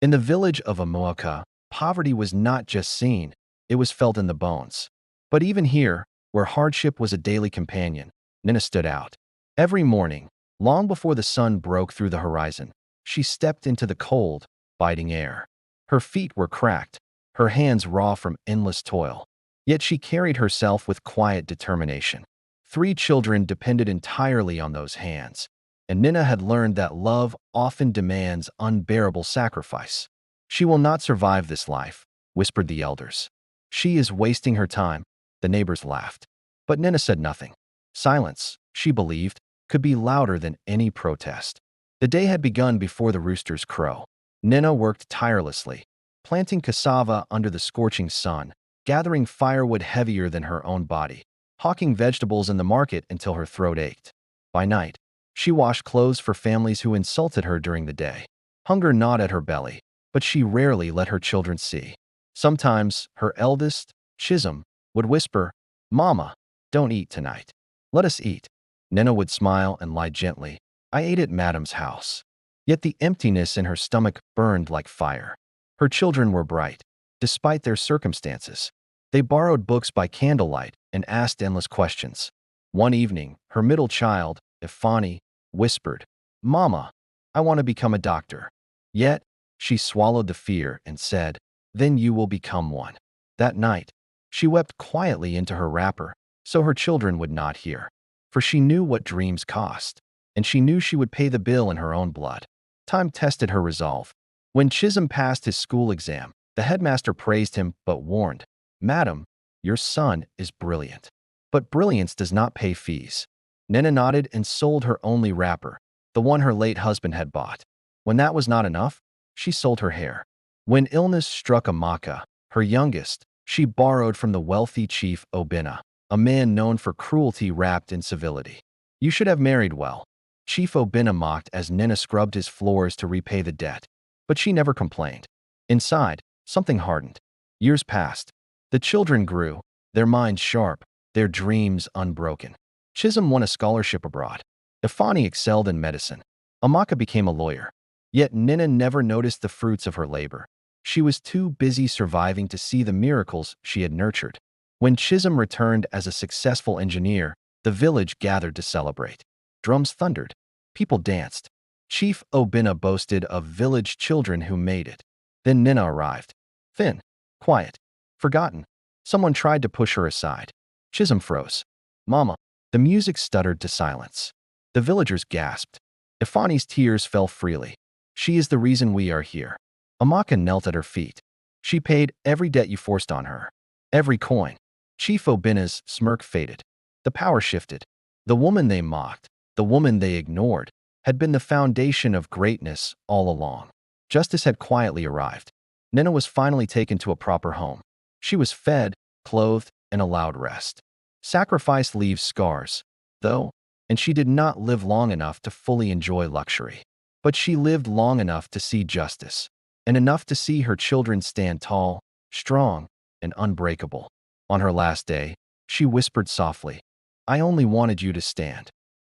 In the village of Amoaka, poverty was not just seen, it was felt in the bones. But even here, where hardship was a daily companion, Nina stood out. Every morning, long before the sun broke through the horizon, she stepped into the cold, biting air. Her feet were cracked, her hands raw from endless toil. Yet she carried herself with quiet determination. 3 children depended entirely on those hands, and Nina had learned that love often demands unbearable sacrifice. "She will not survive this life," whispered the elders. "She is wasting her time," the neighbors laughed. But Nina said nothing. Silence, she believed, could be louder than any protest. The day had begun before the roosters crow. Nina worked tirelessly, planting cassava under the scorching sun, gathering firewood heavier than her own body, hawking vegetables in the market until her throat ached. By night, she washed clothes for families who insulted her during the day. Hunger gnawed at her belly, but she rarely let her children see. Sometimes, her eldest, Chisholm, would whisper, "Mama, don't eat tonight. Let us eat." Nina would smile and lie gently, "I ate at Madam's house." Yet the emptiness in her stomach burned like fire. Her children were bright, despite their circumstances. They borrowed books by candlelight and asked endless questions. One evening, her middle child, Ifani, whispered, "Mama, I want to become a doctor." Yet, she swallowed the fear and said, "Then you will become one." That night, she wept quietly into her wrapper so her children would not hear. For she knew what dreams cost, and she knew she would pay the bill in her own blood. Time tested her resolve. When Chisholm passed his school exam, the headmaster praised him but warned, "Madam, your son is brilliant. But brilliance does not pay fees." Nina nodded and sold her only wrapper, the one her late husband had bought. When that was not enough, she sold her hair. When illness struck Amaka, her youngest, she borrowed from the wealthy chief Obina, a man known for cruelty wrapped in civility. "You should have married well," Chief Obina mocked as Nina scrubbed his floors to repay the debt. But she never complained. Inside, something hardened. Years passed. The children grew, their minds sharp, their dreams unbroken. Chisholm won a scholarship abroad. Ifani excelled in medicine. Amaka became a lawyer. Yet Nina never noticed the fruits of her labor. She was too busy surviving to see the miracles she had nurtured. When Chisholm returned as a successful engineer, the village gathered to celebrate. Drums thundered. People danced. Chief Obina boasted of village children who made it. Then Nina arrived. Thin, quiet, forgotten. Someone tried to push her aside. Chisholm froze. "Mama." The music stuttered to silence. The villagers gasped. Ifani's tears fell freely. "She is the reason we are here." Amaka knelt at her feet. "She paid every debt you forced on her. Every coin." Chief Obina's smirk faded. The power shifted. The woman they mocked, the woman they ignored, had been the foundation of greatness all along. Justice had quietly arrived. Nina was finally taken to a proper home. She was fed, clothed, and allowed rest. Sacrifice leaves scars, though, and she did not live long enough to fully enjoy luxury. But she lived long enough to see justice, and enough to see her children stand tall, strong, and unbreakable. On her last day, she whispered softly, "I only wanted you to stand."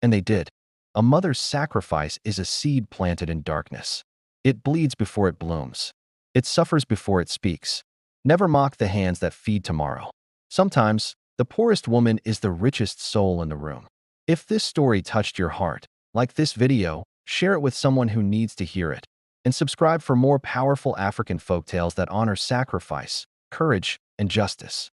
And they did. A mother's sacrifice is a seed planted in darkness. It bleeds before it blooms. It suffers before it speaks. Never mock the hands that feed tomorrow. Sometimes, the poorest woman is the richest soul in the room. If this story touched your heart, like this video, share it with someone who needs to hear it, and subscribe for more powerful African folktales that honor sacrifice, courage, and justice.